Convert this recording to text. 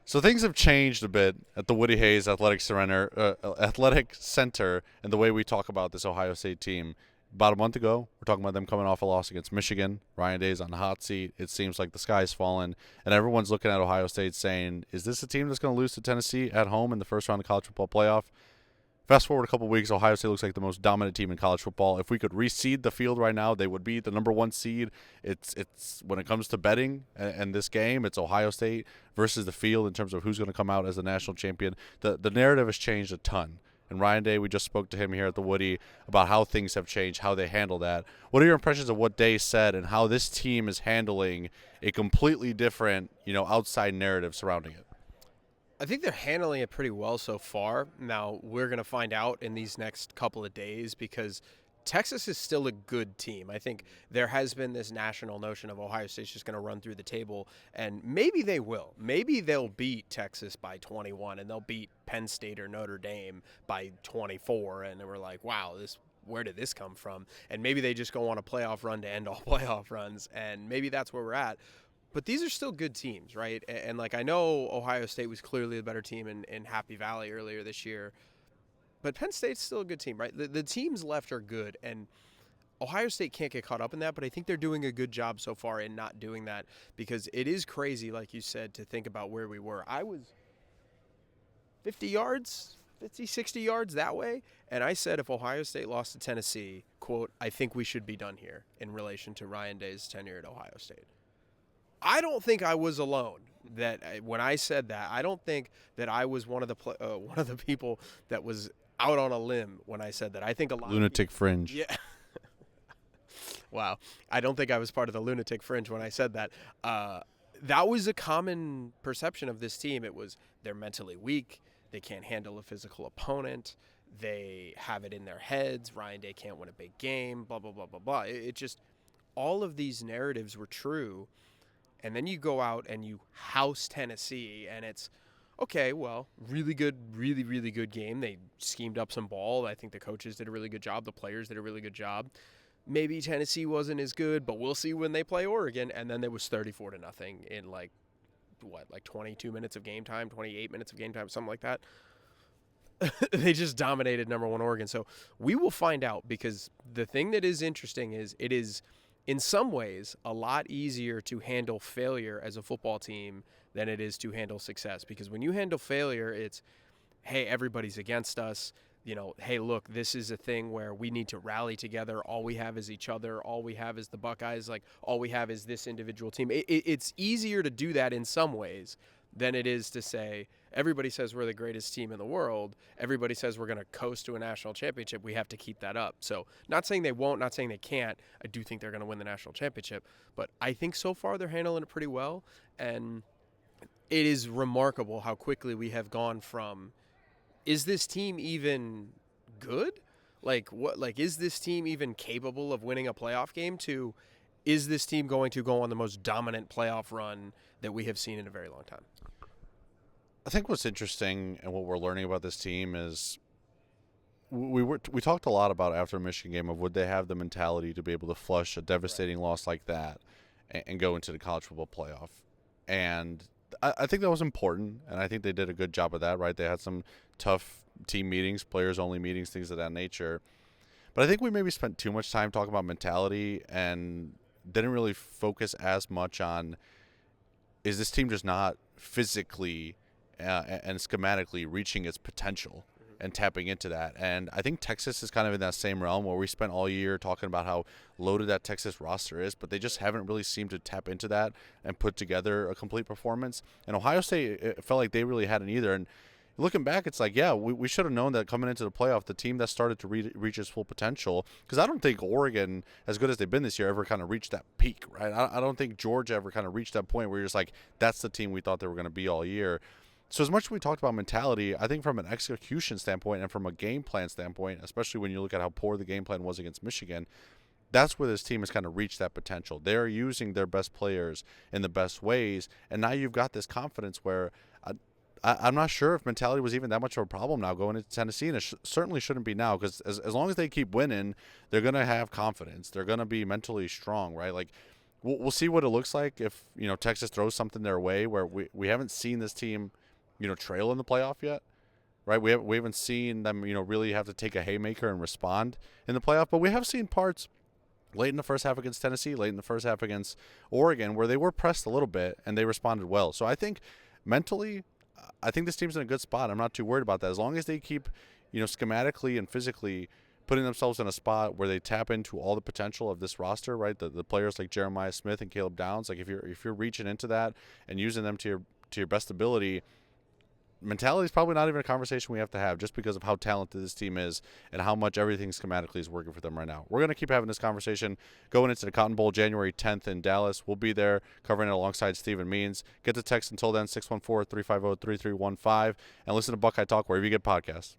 So things have changed a bit at the Woody Hayes Athletic Center, and the way we talk about this Ohio State team. About a month ago, we're talking about them coming off a loss against Michigan. Ryan Day's on the hot seat. It seems like the sky's fallen, and everyone's looking at Ohio State saying, "Is this a team that's going to lose to Tennessee at home in the first round of college football playoff?" Fast forward a couple weeks, Ohio State looks like the most dominant team in college football. If we could reseed the field right now, they would be the number one seed. It's when it comes to betting and this game, it's Ohio State versus the field in terms of who's going to come out as the national champion. The narrative has changed a ton. And Ryan Day, we just spoke to him here at the Woody about how things have changed, how they handle that. What are your impressions of what Day said and how this team is handling a completely different, outside narrative surrounding it? I think they're handling it pretty well so far. Now, we're going to find out in these next couple of days because Texas is still a good team. I think there has been this national notion of Ohio State's just going to run through the table, and maybe they will. Maybe they'll beat Texas by 21, and they'll beat Penn State or Notre Dame by 24, and we're like, wow, where did this come from? And maybe they just go on a playoff run to end all playoff runs, and maybe that's where we're at. But these are still good teams, right? And I know Ohio State was clearly a better team in Happy Valley earlier this year. But Penn State's still a good team, right? The teams left are good, and Ohio State can't get caught up in that, but I think they're doing a good job so far in not doing that because it is crazy, like you said, to think about where we were. I was 50, 60 yards that way, and I said if Ohio State lost to Tennessee, quote, I think we should be done here in relation to Ryan Day's tenure at Ohio State. I don't think I was alone. That when I said that, I don't think that I was one of the people that was out on a limb when I said that. I think a lot Lunatic fringe. Yeah. Wow. I don't think I was part of the lunatic fringe when I said that. That was a common perception of this team. It was they're mentally weak. They can't handle a physical opponent. They have it in their heads. Ryan Day can't win a big game. Blah blah blah blah blah. It just all of these narratives were true. And then you go out and you house Tennessee, and it's, okay, well, really good, really, really good game. They schemed up some ball. I think the coaches did a really good job. The players did a really good job. Maybe Tennessee wasn't as good, but we'll see when they play Oregon. And then there was 34-0 in 22 minutes of game time, 28 minutes of game time, something like that. They just dominated number one Oregon. So we will find out because the thing that is interesting is it is – in some ways, a lot easier to handle failure as a football team than it is to handle success. Because when you handle failure, it's, hey, everybody's against us. Hey, look, this is a thing where we need to rally together. All we have is each other. All we have is the Buckeyes. All we have is this individual team. It's easier to do that in some ways than it is to say, everybody says we're the greatest team in the world. Everybody says we're going to coast to a national championship. We have to keep that up. So not saying they won't, not saying they can't. I do think they're going to win the national championship. But I think so far they're handling it pretty well. And it is remarkable how quickly we have gone from, is this team even good? Is this team even capable of winning a playoff game to, is this team going to go on the most dominant playoff run that we have seen in a very long time? I think what's interesting and what we're learning about this team is we talked a lot about after a Michigan game of would they have the mentality to be able to flush a devastating loss like that and go into the college football playoff. And I think that was important, and I think they did a good job of that, right? They had some tough team meetings, players-only meetings, things of that nature. But I think we maybe spent too much time talking about mentality and didn't really focus as much on, is this team just not physically and schematically reaching its potential and tapping into that. And I think Texas is kind of in that same realm where we spent all year talking about how loaded that Texas roster is, but they just haven't really seemed to tap into that and put together a complete performance. And Ohio State, it felt like they really hadn't either. And looking back, it's like, yeah, we should have known that coming into the playoff, the team that started to reach its full potential, because I don't think Oregon, as good as they've been this year, ever kind of reached that peak, right? I don't think Georgia ever kind of reached that point where you're just like, that's the team we thought they were going to be all year. So as much as we talked about mentality, I think from an execution standpoint and from a game plan standpoint, especially when you look at how poor the game plan was against Michigan, that's where this team has kind of reached that potential. They're using their best players in the best ways, and now you've got this confidence where I'm not sure if mentality was even that much of a problem now going into Tennessee, and it certainly shouldn't be now because as long as they keep winning, they're going to have confidence. They're going to be mentally strong, right? Like, we'll see what it looks like if Texas throws something their way where we haven't seen this team trail in the playoff yet, right? We haven't seen them really have to take a haymaker and respond in the playoff, but we have seen parts late in the first half against Tennessee, late in the first half against Oregon, where they were pressed a little bit and they responded well. So I think mentally, I think this team's in a good spot. I'm not too worried about that. As long as they keep, schematically and physically putting themselves in a spot where they tap into all the potential of this roster, right? The players like Jeremiah Smith and Caleb Downs, like if you're reaching into that and using them to your best ability, mentality is probably not even a conversation we have to have, just because of how talented this team is and how much everything schematically is working for them right now. We're going to keep having this conversation going into the Cotton Bowl January 10th in Dallas. We'll be there covering it alongside Stephen Means. Get the text until then, 614-350-3315, and listen to Buckeye Talk wherever you get podcasts.